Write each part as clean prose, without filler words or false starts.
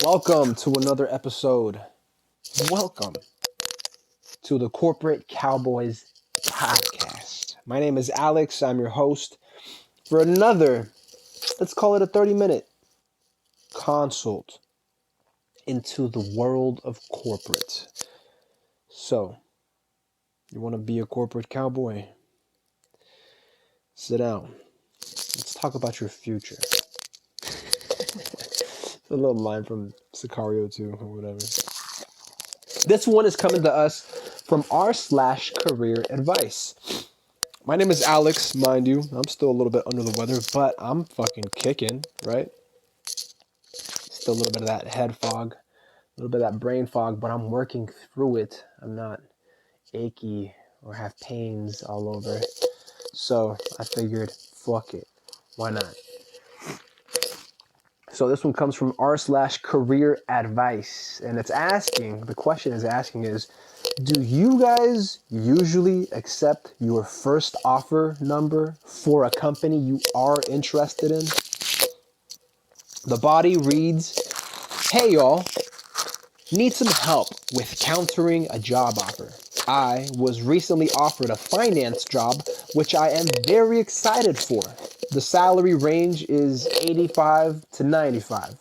Welcome to another episode. Welcome to the Corporate Cowboys podcast. My name is Alex. I'm your host for another, let's call it a 30-minute consult into the world of corporate. So, you want to be a corporate cowboy? Sit down. Let's talk about your future. A little line from Sicario 2 or whatever. This one is coming to us from r/career advice. My name is Alex, mind you. I'm still a little bit under the weather, but I'm fucking kicking, right? Still a little bit of that head fog, a little bit of that brain fog, but I'm working through it. I'm not achy or have pains all over. So I figured, fuck it. Why not? So this one comes from r/career advice. And the question is asking is, do you guys usually accept your first offer number for a company you are interested in? The body reads, "Hey y'all, need some help with countering a job offer. I was recently offered a finance job, which I am very excited for. The salary range is 85 to 95.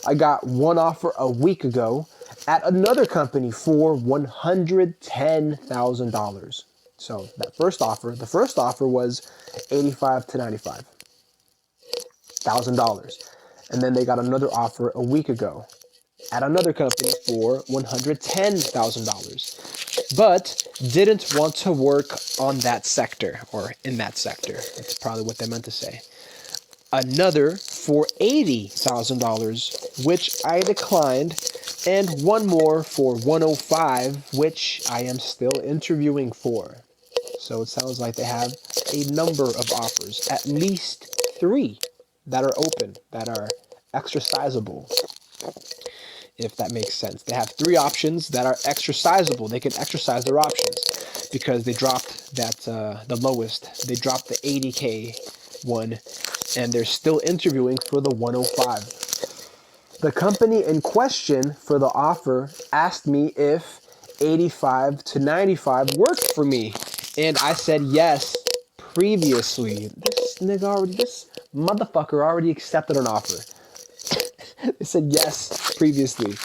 I got one offer a week ago at another company for $110,000. So the first offer was 85 to 95,000 dollars, and then they got another offer a week ago at another company for $110,000, but didn't want to work on that sector or in that sector. That's probably what they meant to say. Another for $80,000, which I declined, and one more for $105,000, which I am still interviewing for." So it sounds like they have a number of offers, at least 3 that are open, that are exercisable, if that makes sense. They have 3 options that are exercisable. They can exercise their options because they dropped the lowest. They dropped the 80K one, and they're still interviewing for the 105. The company in question for the offer asked me if 85 to 95 worked for me, and I said yes previously. This motherfucker already accepted an offer. They said yes previously.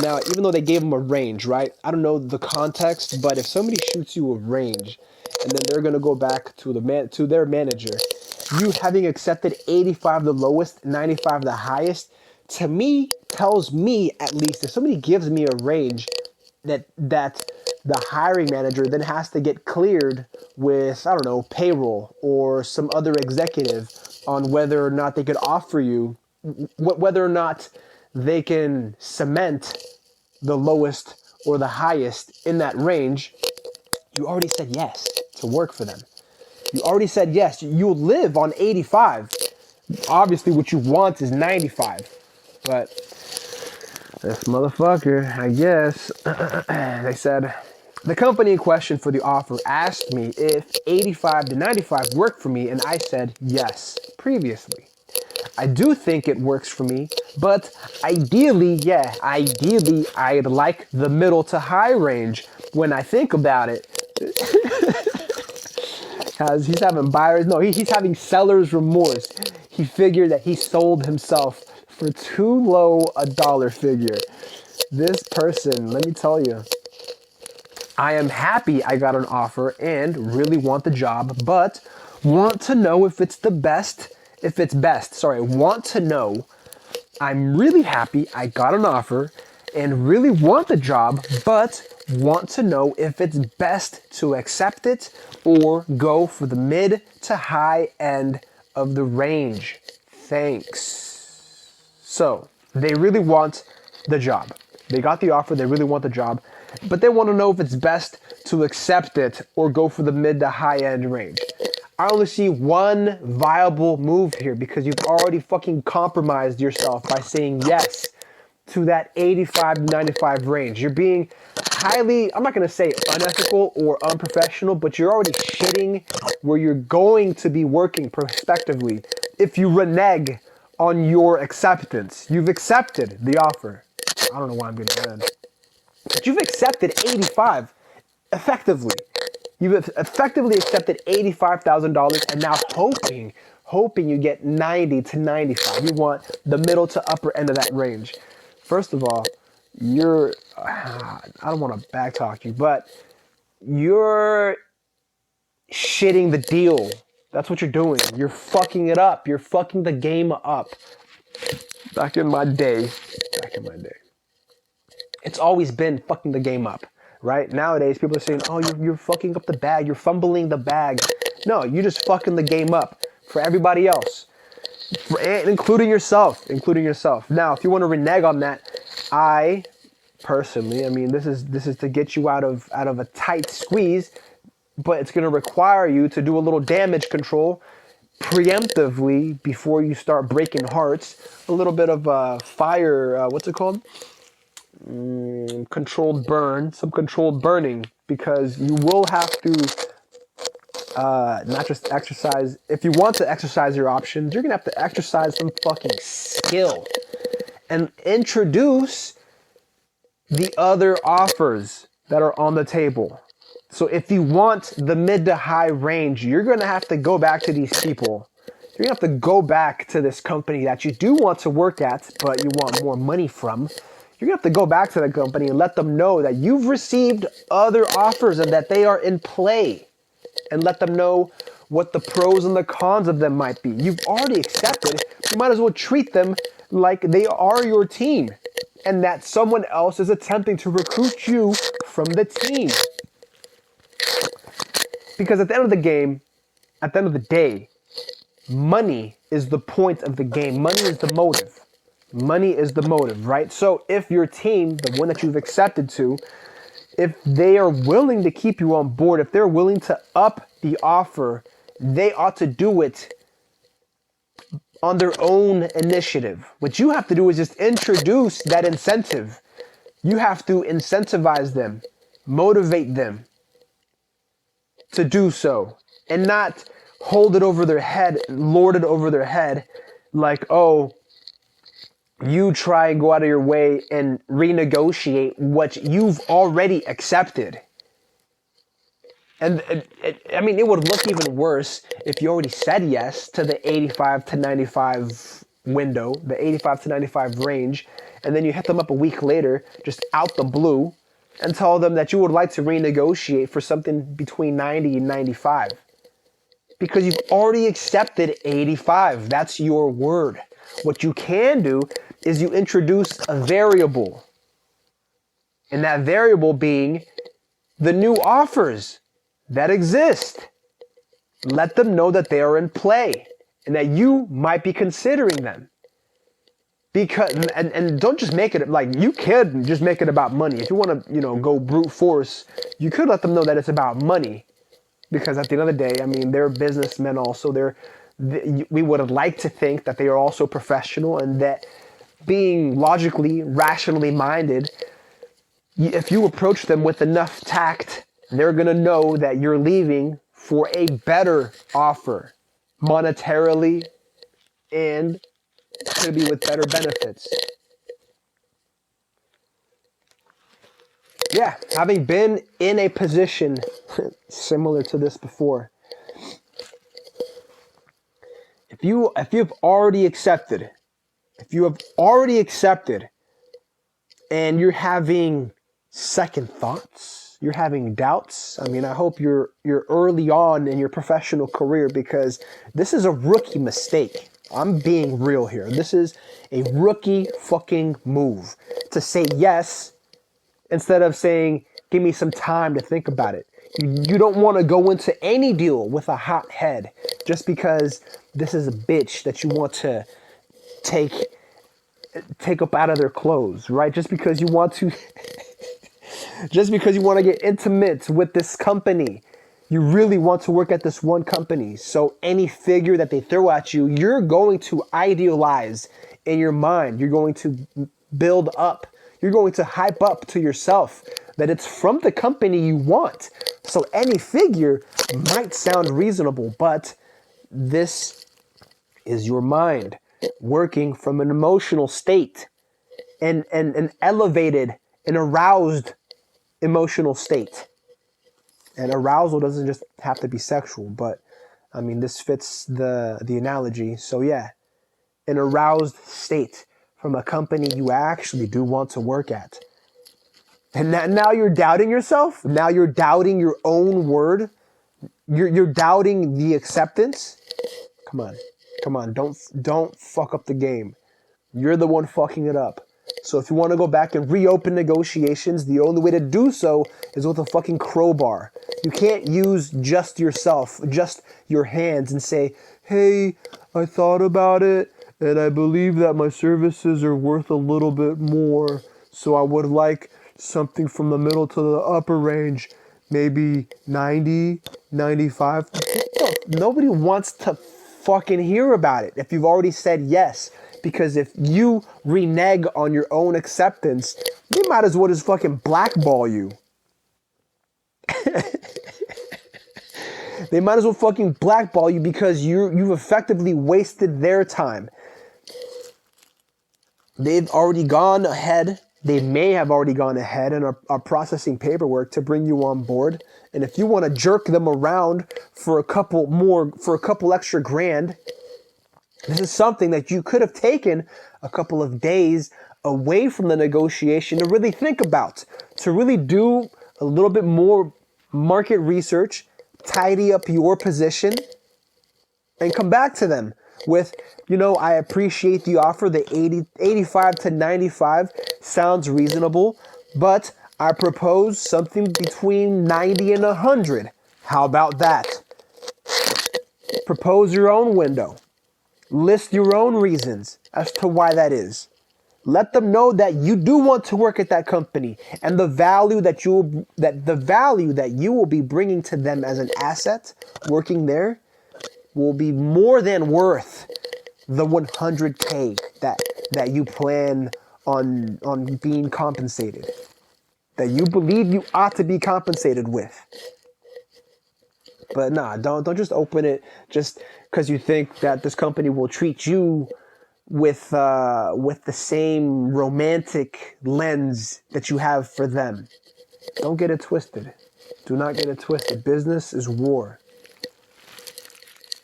Now, even though they gave them a range, right? I don't know the context, but if somebody shoots you a range and then they're going to go back to their manager, you having accepted 85 the lowest, 95 the highest, to me, tells me at least, if somebody gives me a range that the hiring manager then has to get cleared with, I don't know, payroll or some other executive on whether or not they could offer you, whether or not they can cement the lowest or the highest in that range, you already said yes to work for them. You already said yes. You'll live on 85. Obviously, what you want is 95. But this motherfucker, I guess, they said, the company in question for the offer asked me if 85 to 95 worked for me, and I said yes previously. I do think it works for me, but ideally, I'd like the middle to high range when I think about it. Because he's having seller's remorse. He figured that he sold himself for too low a dollar figure. This person, let me tell you, I am happy I got an offer and really want the job, but want to know if it's best. Want to know. I'm really happy I got an offer and really want the job, but want to know if it's best to accept it or go for the mid to high end of the range. Thanks. So they really want the job. They got the offer, they really want the job, but they want to know if it's best to accept it or go for the mid to high end range. I only see one viable move here because you've already fucking compromised yourself by saying yes to that 85 to 95 range. You're being highly, I'm not going to say unethical or unprofessional, but you're already shitting where you're going to be working prospectively if you renege on your acceptance. You've accepted the offer. I don't know why I'm getting red. But you've accepted 85 effectively. You've effectively accepted $85,000 and now hoping you get 90 to 95. You want the middle to upper end of that range. First of all, I don't want to backtalk you, but you're shitting the deal. That's what you're doing. You're fucking it up. You're fucking the game up. Back in my day, it's always been fucking the game up, right? Nowadays, people are saying, oh, you're fucking up the bag. You're fumbling the bag. No, you're just fucking the game up for everybody else, including yourself. Now, if you want to renege on that, I personally, I mean, this is to get you out of a tight squeeze, but it's going to require you to do a little damage control preemptively before you start breaking hearts. A little bit of fire, what's it called? Controlled burn, some controlled burning, because you will have to not just exercise. If you want to exercise your options, you're going to have to exercise some fucking skill and introduce the other offers that are on the table. So if you want the mid to high range, you're going to have to go back to these people. You're going to have to go back to this company that you do want to work at, but you want more money from. You're going to have to go back to the company and let them know that you've received other offers and that they are in play. And let them know what the pros and the cons of them might be. You've already accepted. You might as well treat them like they are your team and that someone else is attempting to recruit you from the team. Because at the end of the day, money is the point of the game. Money is the motive. Money is the motive, right? So if your team, the one that you've accepted to, if they are willing to keep you on board, if they're willing to up the offer, they ought to do it on their own initiative. What you have to do is just introduce that incentive. You have to incentivize them, motivate them to do so, and not hold it over their head, lord it over their head, like, oh, you try and go out of your way and renegotiate what you've already accepted. And I mean, it would look even worse if you already said yes to the 85 to 95 window, the 85 to 95 range, and then you hit them up a week later, just out the blue, and tell them that you would like to renegotiate for something between 90 and 95. Because you've already accepted 85. That's your word. What you can do is you introduce a variable. And that variable being the new offers that exist. Let them know that they are in play and that you might be considering them. Because and don't just make it like, you could just make it about money. If you want to, go brute force, you could let them know that it's about money. Because at the end of the day, I mean, they're businessmen also. We would like to think that they are also professional and that being logically, rationally minded, if you approach them with enough tact, they're going to know that you're leaving for a better offer monetarily and could be with better benefits. Yeah, having been in a position similar to this before, if you have already accepted and you're having second thoughts, you're having doubts, I mean, I hope you're early on in your professional career, because this is a rookie mistake. I'm being real here. This is a rookie fucking move to say yes instead of saying, give me some time to think about it. You don't want to go into any deal with a hot head just because this is a bitch that you want to take up out of their clothes, right? Just because you want to get intimate with this company. You really want to work at this one company. So any figure that they throw at you, you're going to idealize in your mind. You're going to build up. You're going to hype up to yourself that it's from the company you want. So any figure might sound reasonable, but this is your mind. working from an emotional state and an elevated and aroused emotional state. And arousal doesn't just have to be sexual, but I mean, this fits the analogy. So yeah, an aroused state from a company you actually do want to work at. And now you're doubting yourself. Now you're doubting your own word. You're doubting the acceptance. Come on. Don't fuck up the game. You're the one fucking it up. So if you want to go back and reopen negotiations, the only way to do so is with a fucking crowbar. You can't use just yourself, just your hands and say, hey, I thought about it and I believe that my services are worth a little bit more. So I would like something from the middle to the upper range, maybe 90, 95. Nobody wants to fucking hear about it if you've already said yes. Because if you renege on your own acceptance, they might as well just fucking blackball you. They might as well fucking blackball you because you've effectively wasted their time. They've already gone ahead. They may have already gone ahead and are processing paperwork to bring you on board. And if you want to jerk them around for a couple extra grand, this is something that you could have taken a couple of days away from the negotiation to really think about, to really do a little bit more market research, tidy up your position, and come back to them with, I appreciate the offer. The 85 to 95 sounds reasonable, but I propose something between 90 and 100. How about that? Propose your own window. List your own reasons as to why that is. Let them know that you do want to work at that company and the value that you will be bringing to them as an asset working there will be more than worth the 100K that you plan on being compensated, that you believe you ought to be compensated with. But nah, don't just open it just because you think that this company will treat you with the same romantic lens that you have for them. Don't get it twisted. Do not get it twisted. Business is war.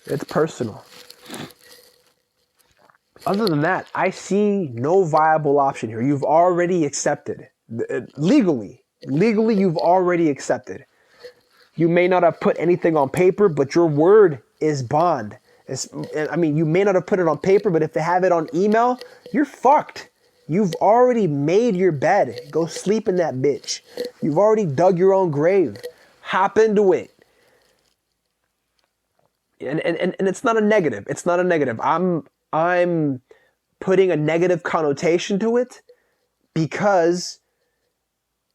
It's personal. Other than that, I see no viable option here. You've already accepted. Legally, you've already accepted. You may not have put anything on paper, but your word is bond. You may not have put it on paper, but if they have it on email, you're fucked. You've already made your bed. Go sleep in that bitch. You've already dug your own grave. Hop into it. And it's not a negative. It's not a negative. I'm putting a negative connotation to it because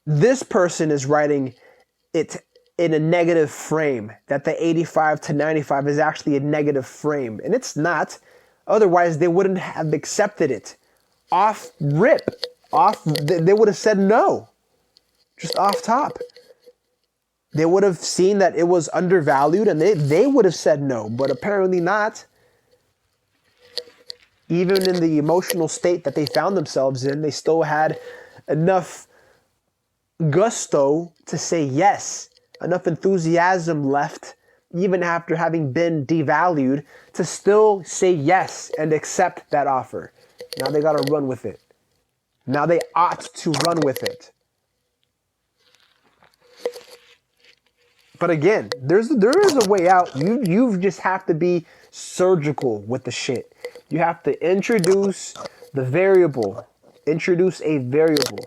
this person is writing it in a negative frame, that the 85 to 95 is actually a negative frame. And it's not. Otherwise, they wouldn't have accepted it. They would have said no. Just off top. They would have seen that it was undervalued and they would have said no, but apparently not. Even in the emotional state that they found themselves in, they still had enough gusto to say yes. Enough enthusiasm left, even after having been devalued, to still say yes and accept that offer. Now they got to run with it. Now they ought to run with it. But again, there is a way out. You just have to be surgical with the shit. You have to introduce the variable. Introduce a variable.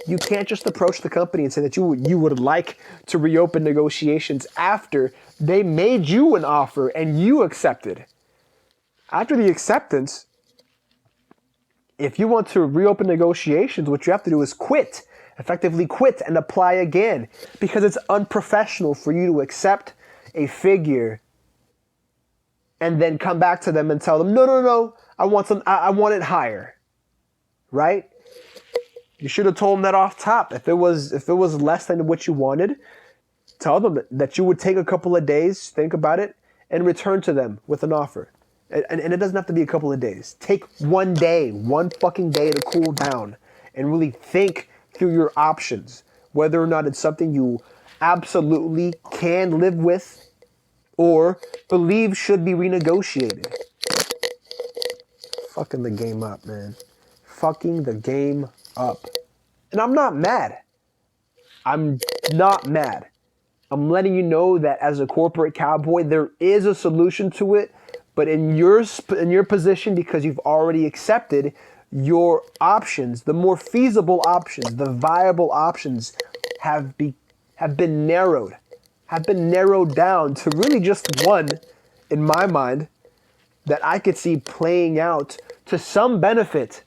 You can't just approach the company and say that you would like to reopen negotiations after they made you an offer and you accepted. After the acceptance, if you want to reopen negotiations, what you have to do is quit. Effectively quit and apply again, because it's unprofessional for you to accept a figure and then come back to them and tell them, no, I want it higher. Right? You should have told them that off top. If it was less than what you wanted, tell them that you would take a couple of days, think about it, and return to them with an offer. And it doesn't have to be a couple of days. Take one day, one fucking day to cool down and really think through your options, whether or not it's something you absolutely can live with or believe should be renegotiated. Fucking the game up, man. Fucking the game up. And I'm not mad. I'm not mad. I'm letting you know that as a corporate cowboy, there is a solution to it. But in your position, because you've already accepted your options, the more feasible options, the viable options have been narrowed down to really just one, in my mind, that I could see playing out to some benefit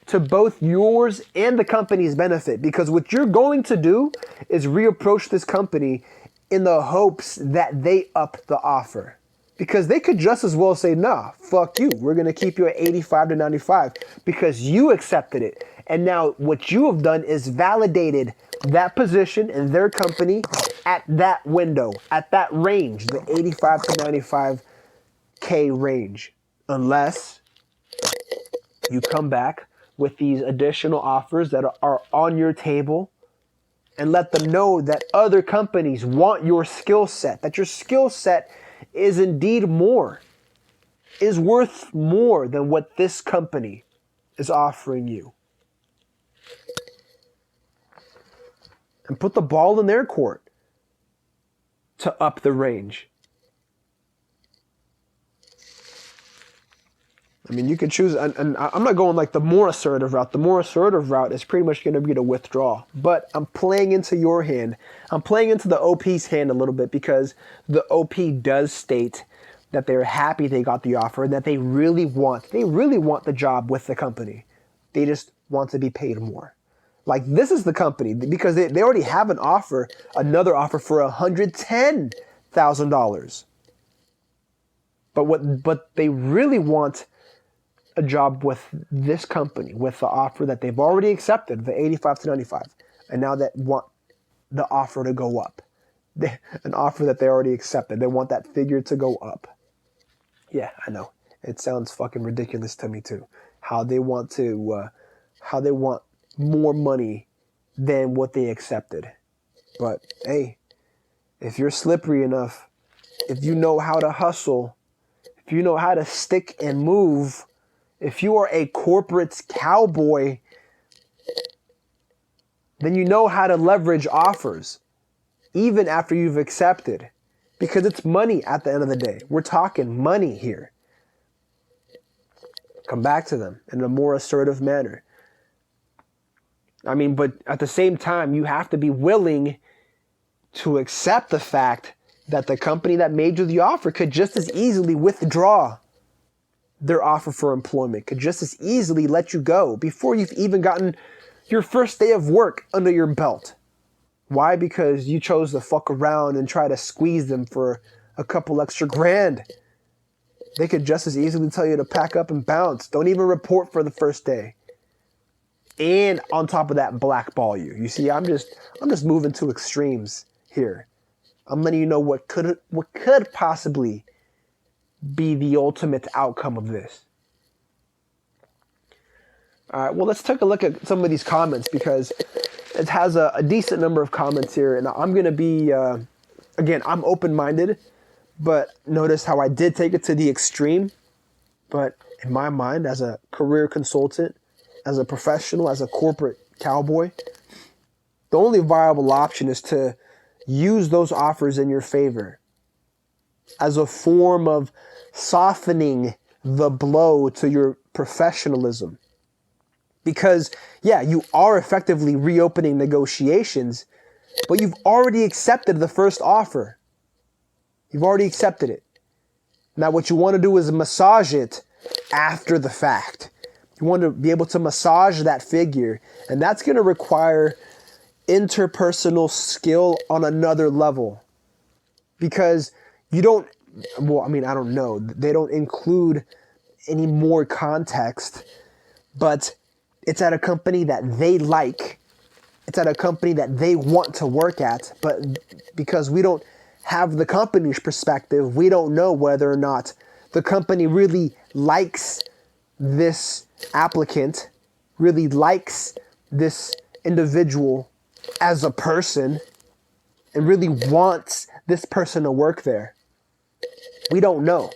to both yours and the company's benefit. Because what you're going to do is reapproach this company in the hopes that they up the offer. Because they could just as well say, nah, fuck you. We're going to keep you at 85 to 95 because you accepted it. And now what you have done is validated that position in their company at that window, at that range, the 85 to 95K range. Unless you come back with these additional offers that are on your table and let them know that other companies want your skill set, that your skill set is indeed is worth more than what this company is offering you. And put the ball in their court to up the range. I mean, you can choose, and I'm not going like the more assertive route. The more assertive route is pretty much going to be to withdraw. But I'm playing into your hand. I'm playing into the OP's hand a little bit because the OP does state that they're happy they got the offer and that they really want the job with the company. They just want to be paid more. Like, this is the company, because they already have another offer for $110,000. But they really want a job with this company, with the offer that they've already accepted, the 85 to 95, and now that want the offer to go up. An offer that they already accepted. They want that figure to go up. Yeah, I know. It sounds fucking ridiculous to me too. How they want more money than what they accepted. But hey, if you're slippery enough, if you know how to hustle, if you know how to stick and move, if you are a corporate cowboy, then you know how to leverage offers, even after you've accepted, because it's money at the end of the day. We're talking money here. Come back to them in a more assertive manner. I mean, but at the same time, you have to be willing to accept the fact that the company that made you the offer could just as easily withdraw their offer for employment, could just as easily let you go before you've even gotten your first day of work under your belt. Why? Because you chose to fuck around and try to squeeze them for a couple extra grand. They could just as easily tell you to pack up and bounce. Don't even report for the first day. And on top of that, blackball you. You see, I'm just moving to extremes here. I'm letting you know what could possibly be the ultimate outcome of this. All right, well, let's take a look at some of these comments because it has a decent number of comments here. And I'm going to be, again, I'm open-minded, but notice how I did take it to the extreme. But in my mind, as a career consultant, as a professional, as a corporate cowboy, the only viable option is to use those offers in your favor as a form of softening the blow to your professionalism. Because, yeah, you are effectively reopening negotiations, but you've already accepted the first offer. You've already accepted it. Now, what you want to do is massage it after the fact. You want to be able to massage that figure, and that's going to require interpersonal skill on another level. Because you don't, well, I mean, I don't know. They don't include any more context, but it's at a company that they like. It's at a company that they want to work at, but because we don't have the company's perspective, we don't know whether or not the company really likes this applicant, really likes this individual as a person, and really wants this person to work there. We don't know.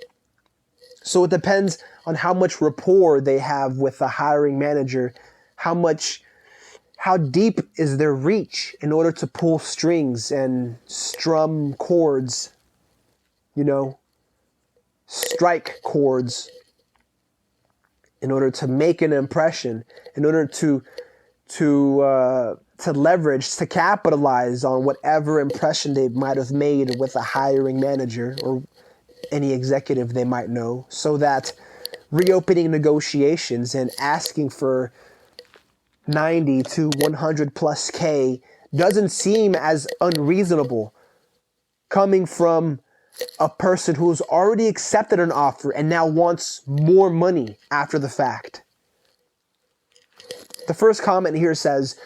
So it depends on how much rapport they have with the hiring manager, how deep is their reach in order to pull strings and strum chords, strike chords in order to make an impression, in order to leverage, to capitalize on whatever impression they might have made with a hiring manager or any executive they might know, so that reopening negotiations and asking for 90 to 100 plus K doesn't seem as unreasonable coming from a person who's already accepted an offer and now wants more money after the fact. The first comment here says,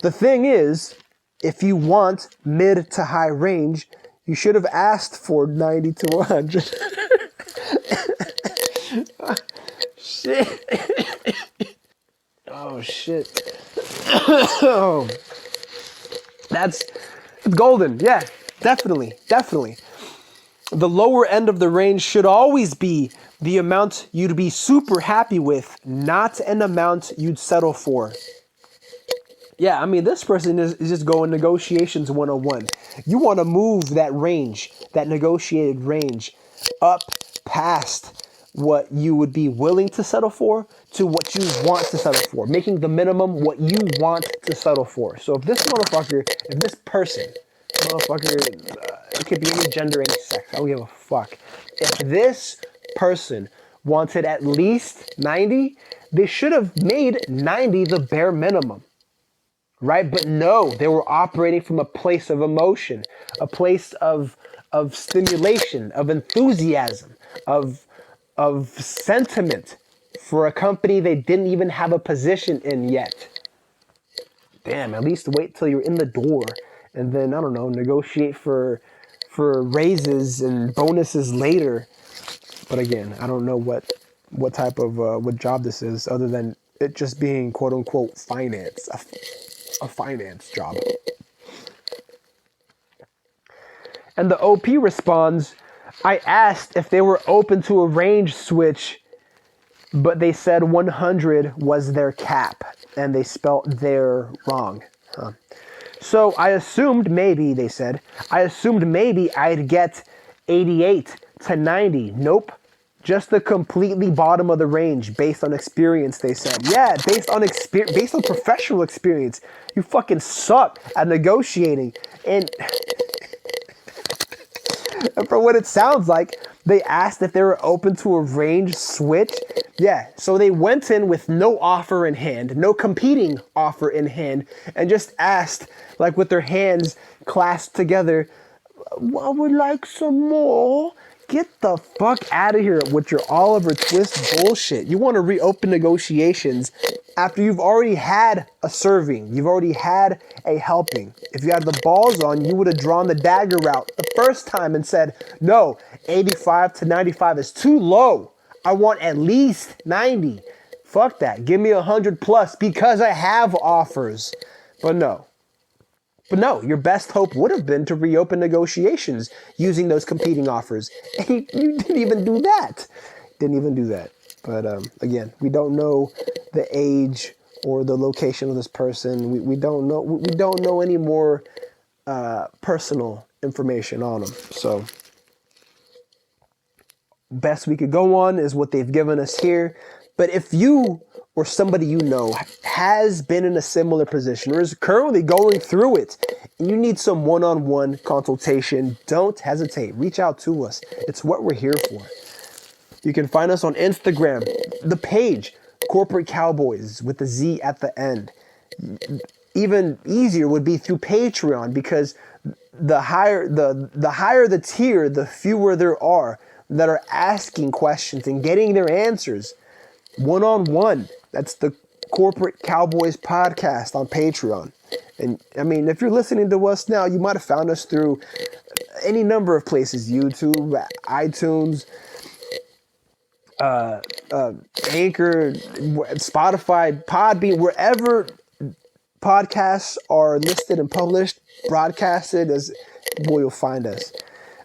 the thing is, if you want mid to high range, you should have asked for 90 to 100. Shit. Oh, shit. Oh. That's golden. Yeah, definitely. The lower end of the range should always be the amount you'd be super happy with, not an amount you'd settle for. Yeah, I mean, this person is just going negotiations 101. You want to move that range, that negotiated range, up past what you would be willing to settle for to what you want to settle for, making the minimum what you want to settle for. So if this person, it could be any gender, any sex, I don't give a fuck. If this person wanted at least 90, they should have made 90 the bare minimum. Right? But no, they were operating from a place of emotion, a place of stimulation, of enthusiasm, of sentiment for a company they didn't even have a position in yet. Damn, at least wait till you're in the door and then, I don't know, negotiate for raises and bonuses later. But again, I don't know what type of what job this is, other than it just being quote unquote finance. A finance job. And the OP responds, I asked if they were open to a range switch, but they said 100 was their cap, and they spelt their wrong. So I assumed maybe, they said, I'd get 88 to 90. Nope. Just the completely bottom of the range based on experience, they said. Yeah, based on professional experience. You fucking suck at negotiating. And for what it sounds like, they asked if they were open to a range switch. Yeah, so they went in with no offer in hand, no competing offer in hand, and just asked, like with their hands clasped together, I would like some more. Get the fuck out of here with your Oliver Twist bullshit. You want to reopen negotiations after you've already had a serving. You've already had a helping. If you had the balls on, you would have drawn the dagger out the first time and said, no, 85 to 95 is too low. I want at least 90. Fuck that. Give me 100 plus because I have offers. But no, your best hope would have been to reopen negotiations using those competing offers. And you didn't even do that. But again, we don't know the age or the location of this person. We don't know any more personal information on them. So best we could go on is what they've given us here. But if you or somebody you know has been in a similar position or is currently going through it, and you need some one-on-one consultation, don't hesitate. Reach out to us. It's what we're here for. You can find us on Instagram, the page, Corporate Cowboys with the Z at the end. Even easier would be through Patreon, because the higher the tier, the fewer there are that are asking questions and getting their answers one-on-one. That's the Corporate Cowboys podcast on Patreon. And I mean, if you're listening to us now, you might have found us through any number of places: YouTube, iTunes, Anchor, Spotify, Podbean, wherever podcasts are listed and published, broadcasted, as boy, you'll find us.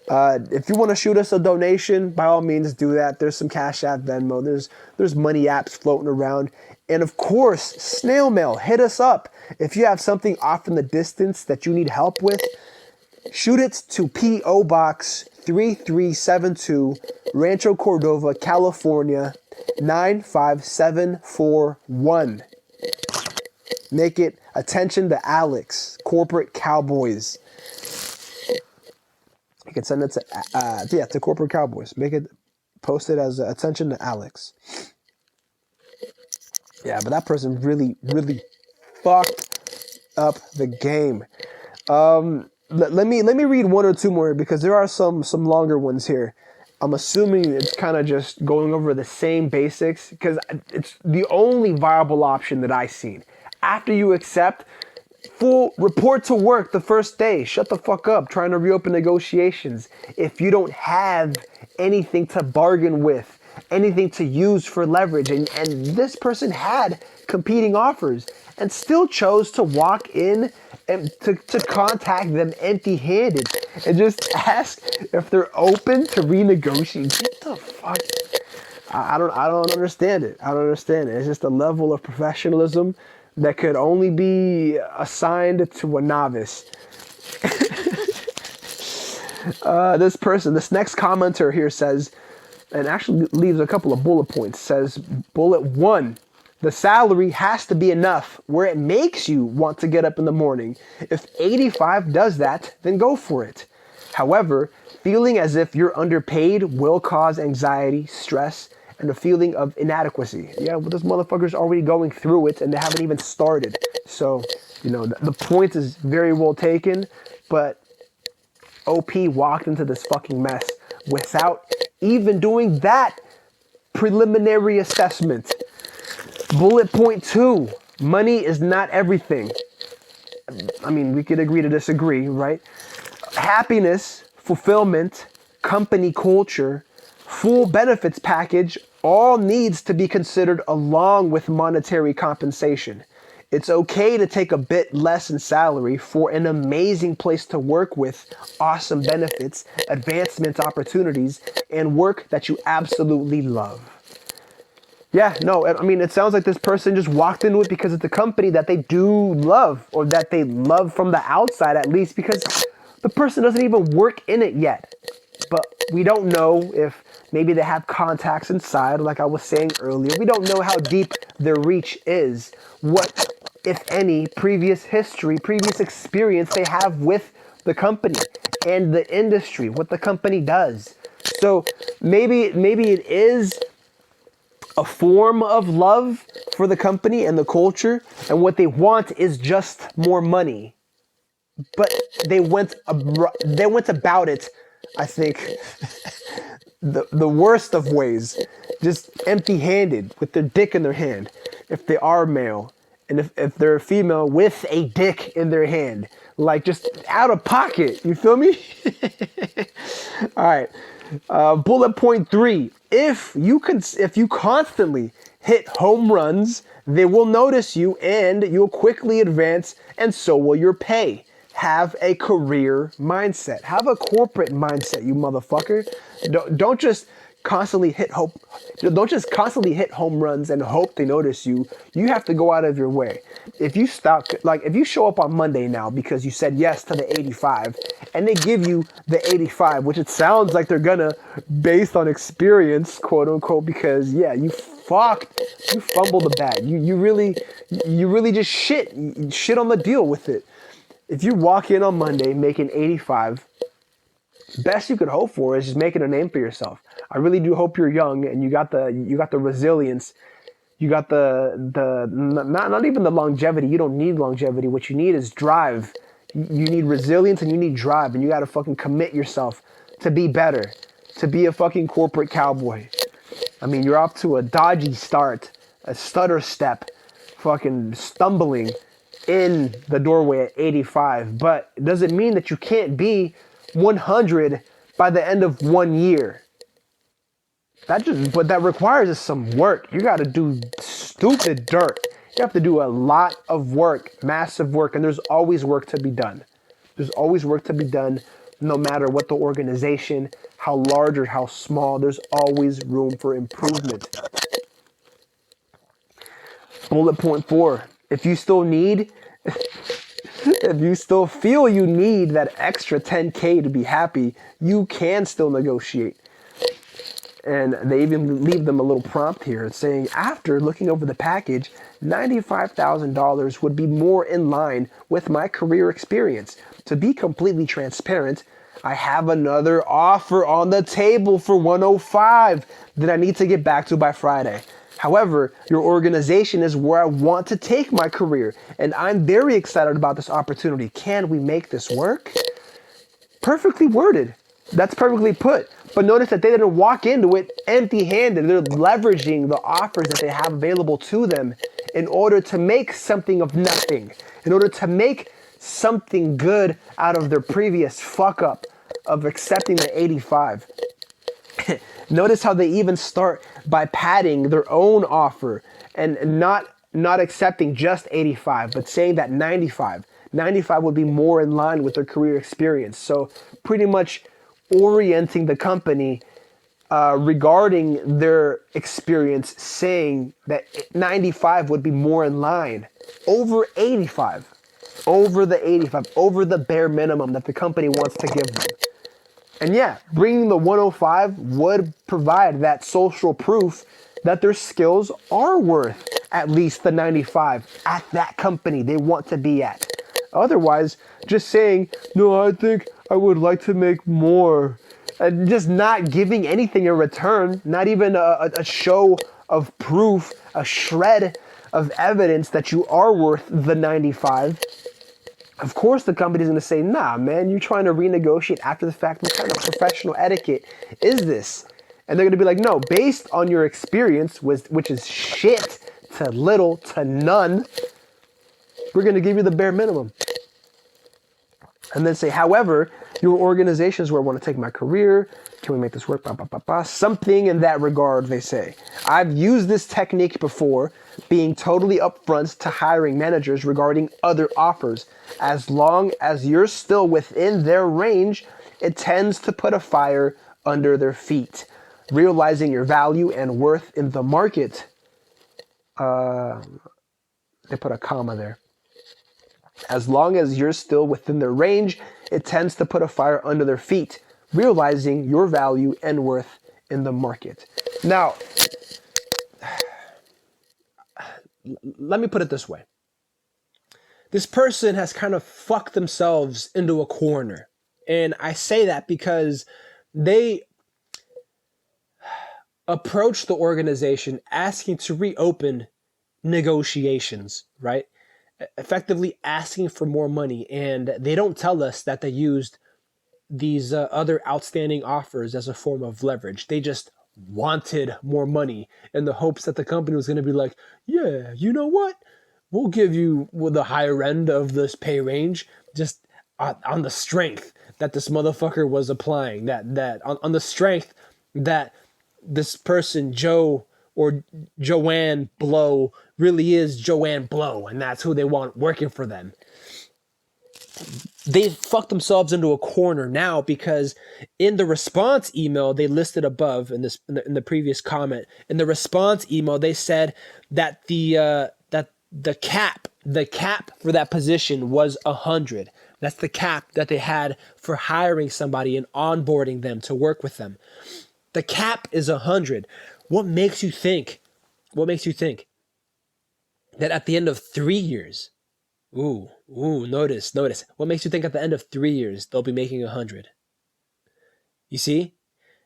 If you want to shoot us a donation, by all means do that. There's some Cash App, Venmo. There's money apps floating around. And of course, snail mail. Hit us up. If you have something off in the distance that you need help with, shoot it to P.O. Box 3372, Rancho Cordova, California, 95741. Make it attention to Alex, corporate Cowboys. You can send it to corporate Cowboys. Make it, post it as attention to Alex. Yeah, but that person really, really fucked up the game. Let me read one or two more because there are some longer ones here. I'm assuming it's kind of just going over the same basics because it's the only viable option that I've seen. After you accept, full report to work the first day. Shut the fuck up trying to reopen negotiations. If you don't have anything to bargain with, anything to use for leverage, and this person had competing offers and still chose to walk in and to contact them empty-handed and just ask if they're open to renegotiate. Get the fuck. I don't understand it. I don't understand it. It's just a level of professionalism that could only be assigned to a novice. This next commenter here says, and actually leaves a couple of bullet points, says, bullet 1, the salary has to be enough where it makes you want to get up in the morning. If 85 does that, then go for it. However, feeling as if you're underpaid will cause anxiety, stress, and a feeling of inadequacy. Yeah, well, this motherfucker's already going through it and they haven't even started. So, the point is very well taken, but OP walked into this fucking mess without even doing that preliminary assessment. Bullet point 2, money is not everything. I mean, we could agree to disagree, right? Happiness, fulfillment, company culture, full benefits package all needs to be considered along with monetary compensation. It's okay to take a bit less in salary for an amazing place to work with awesome benefits, advancement opportunities, and work that you absolutely love. Yeah, no, I mean, it sounds like this person just walked into it because it's a company that they do love, or that they love from the outside at least, because the person doesn't even work in it yet. But we don't know if maybe they have contacts inside, like I was saying earlier. We don't know how deep their reach is, what, if any, previous history, previous experience they have with the company and the industry, what the company does. So maybe it is a form of love for the company and the culture, and what they want is just more money. But they went about it, I think, the worst of ways, just empty-handed with their dick in their hand, if they are male, and if they're a female with a dick in their hand, like just out of pocket. You feel me? All right. Bullet point 3. If you constantly hit home runs, they will notice you and you'll quickly advance, and so will your pay. Have a career mindset. Have a corporate mindset, you motherfucker. Don't just constantly hit home runs and hope they notice you. You have to go out of your way. If you show up on Monday now because you said yes to the 85 and they give you the 85, which it sounds like they're gonna, based on experience, quote unquote, because yeah, you fumbled the bag. You really just shit on the deal with it. If you walk in on Monday making 85, best you could hope for is just making a name for yourself. I really do hope you're young and you got the resilience. You got the not even the longevity. You don't need longevity. What you need is drive. You need resilience and you need drive, and you got to fucking commit yourself to be better, to be a fucking corporate cowboy. I mean, you're off to a dodgy start, a stutter step, fucking stumbling in the doorway at 85, but it doesn't mean that you can't be 100 by the end of 1 year. What that requires is some work. You got to do stupid dirt. You have to do a lot of work, massive work, and there's always work to be done. There's always work to be done, no matter what the organization, how large or how small, there's always room for improvement. Bullet point 4, if you still need, if you still feel you need that extra 10K to be happy, you can still negotiate. And they even leave them a little prompt here saying, after looking over the package, $95,000 would be more in line with my career experience. To be completely transparent, I have another offer on the table for 105 that I need to get back to by Friday. However, your organization is where I want to take my career, and I'm very excited about this opportunity. Can we make this work? Perfectly worded. That's perfectly put. But notice that they didn't walk into it empty-handed. They're leveraging the offers that they have available to them in order to make something of nothing, in order to make something good out of their previous fuck-up of accepting the 85. Notice how they even start by padding their own offer and not accepting just 85, but saying that 95 would be more in line with their career experience. So pretty much orienting the company regarding their experience, saying that 95 would be more in line over 85, over the 85, over the bare minimum that the company wants to give them. And yeah, bringing the 105 would provide that social proof that their skills are worth at least the 95 at that company they want to be at. Otherwise, just saying, no, I think I would like to make more, and just not giving anything in return, not even a show of proof, a shred of evidence that you are worth the 95. Of course, the company's going to say, nah, man, you're trying to renegotiate after the fact. What kind of professional etiquette is this? And they're going to be like, no, based on your experience, which is shit to little to none, we're going to give you the bare minimum. And then say, however, your organization is where I want to take my career. Can we make this work? Something in that regard, they say. I've used this technique before, being totally upfront to hiring managers regarding other offers. As long as you're still within their range, it tends to put a fire under their feet. Realizing your value and worth in the market. They put a comma there. As long as you're still within their range, it tends to put a fire under their feet, realizing your value and worth in the market. Now, let me put it this way. This person has kind of fucked themselves into a corner. And I say that because they approached the organization asking to reopen negotiations, right? Effectively asking for more money, and they don't tell us that they used these other outstanding offers as a form of leverage. They just wanted more money in the hopes that the company was going to be like, yeah, you know what? We'll give you the higher end of this pay range just on the strength that this motherfucker was applying, that on the strength that this person, Joe or Joanne Blow, really is Joanne Blow, and that's who they want working for them. They fucked themselves into a corner now because in the response email they listed above in the previous comment, in the response email they said that the cap for that position was 100. That's the cap that they had for hiring somebody and onboarding them to work with them. The cap is 100. What makes you think that at the end of 3 years, notice. What makes you think at the end of 3 years they'll be making 100? You see?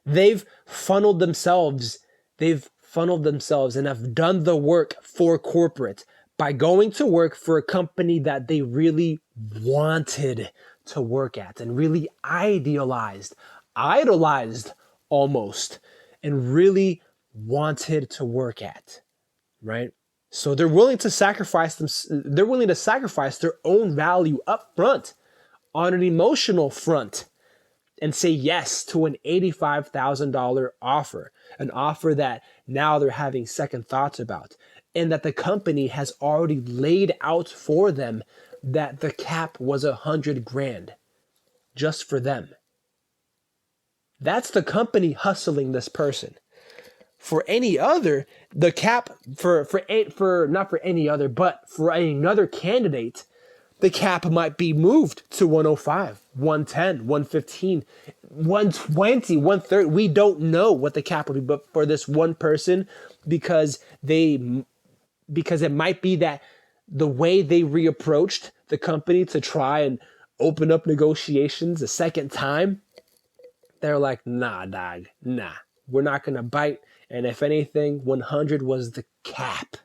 They've funneled themselves and have done the work for corporate by going to work for a company that they really wanted to work at and really idolized almost, and really wanted to work at, right? So they're willing to sacrifice their own value up front on an emotional front and say yes to an $85,000 offer, an offer that now they're having second thoughts about, and that the company has already laid out for them that the cap was $100,000 just for them. That's the company hustling this person. For any other, the cap for not for any other, but for another candidate, the cap might be moved to 105, 110, 115, 120, 130. We don't know what the cap will be, but for this one person, because it might be that the way they reapproached the company to try and open up negotiations a second time, they're like, nah, dog, nah, we're not going to bite. And if anything, 100 was the cap.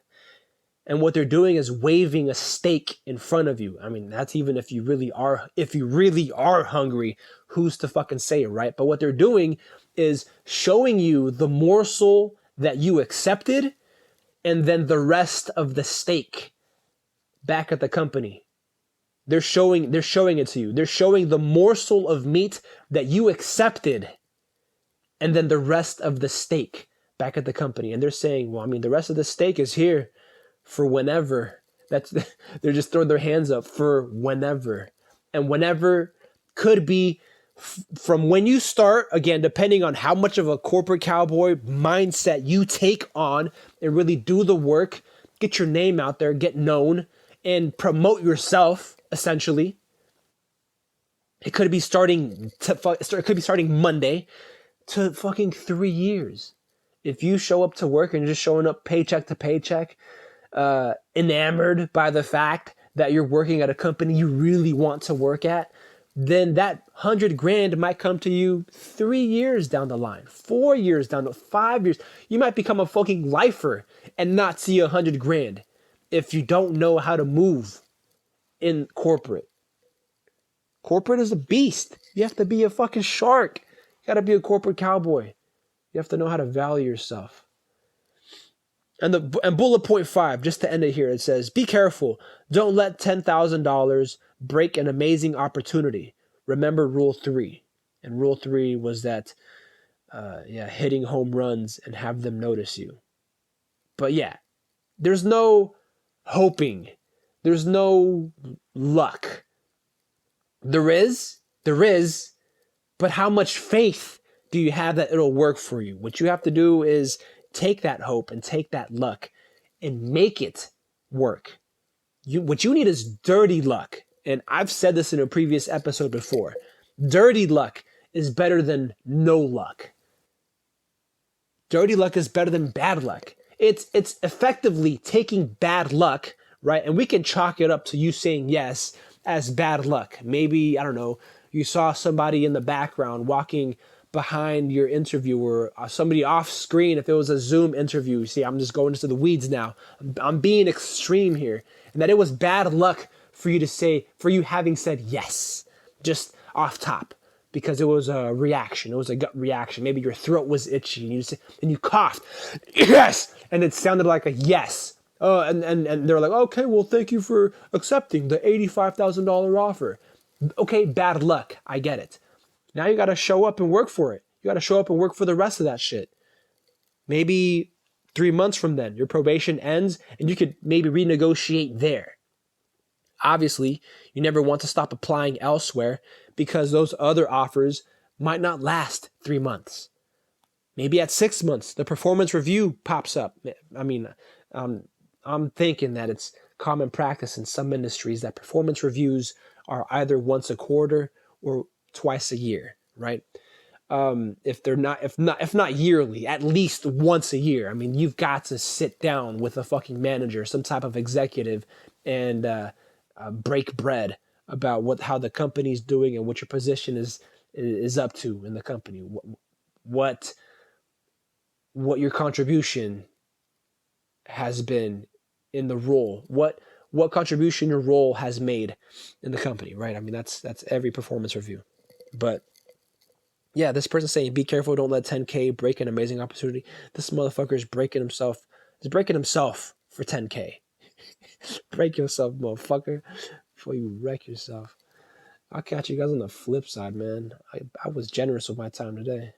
And what they're doing is waving a steak in front of you. I mean, that's even if you really are hungry, who's to fucking say it, right? But what they're doing is showing you the morsel that you accepted and then the rest of the steak back at the company. They're showing it to you. They're showing the morsel of meat that you accepted and then the rest of the steak back at the company. And they're saying, well, I mean, the rest of the steak is here for whenever. They're just throwing their hands up for whenever. And whenever could be from when you start, again, depending on how much of a corporate cowboy mindset you take on and really do the work, get your name out there, get known, and promote yourself, essentially. It could be starting Monday to fucking 3 years. If you show up to work and you're just showing up paycheck to paycheck, enamored by the fact that you're working at a company you really want to work at, then that $100,000 might come to you 3 years down the line, 4 years down the 5 years. You might become a fucking lifer and not see $100,000 if you don't know how to move in corporate. Corporate is a beast. You have to be a fucking shark. You gotta be a corporate cowboy. You have to know how to value yourself. And bullet point 5, just to end it here, it says, be careful. Don't let $10,000 break an amazing opportunity. Remember rule 3. And rule 3 was that, hitting home runs and have them notice you. But yeah, there's no hoping. There's no luck. There is, but how much faith do you have that it'll work for you? What you have to do is take that hope and take that luck and make it work. What you need is dirty luck. And I've said this in a previous episode before. Dirty luck is better than no luck. Dirty luck is better than bad luck. It's effectively taking bad luck, right? And we can chalk it up to you saying yes as bad luck. Maybe, I don't know, you saw somebody in the background walking behind your interviewer, somebody off screen. If it was a Zoom interview, see, I'm just going into the weeds now. I'm being extreme here. And that it was bad luck for you having said yes, just off top, because it was a reaction. It was a gut reaction. Maybe your throat was itchy and you coughed, yes, and it sounded like a yes. And they're like, okay, well, thank you for accepting the $85,000 offer. Okay, bad luck. I get it. Now you got to show up and work for it. You got to show up and work for the rest of that shit. Maybe 3 months from then, your probation ends and you could maybe renegotiate there. Obviously, you never want to stop applying elsewhere because those other offers might not last 3 months. Maybe at 6 months, the performance review pops up. I mean, I'm thinking that it's common practice in some industries that performance reviews are either once a quarter or twice a year, right? If not yearly, at least once a year. I mean, you've got to sit down with a fucking manager, some type of executive, and break bread about how the company's doing and what your position is up to in the company. What your contribution has been in the role. What contribution your role has made in the company, right? I mean, that's every performance review. But yeah, this person saying, be careful, don't let 10K break an amazing opportunity. This motherfucker is breaking himself. He's breaking himself for 10K. Break yourself, motherfucker, before you wreck yourself. I'll catch you guys on the flip side, man. I was generous with my time today.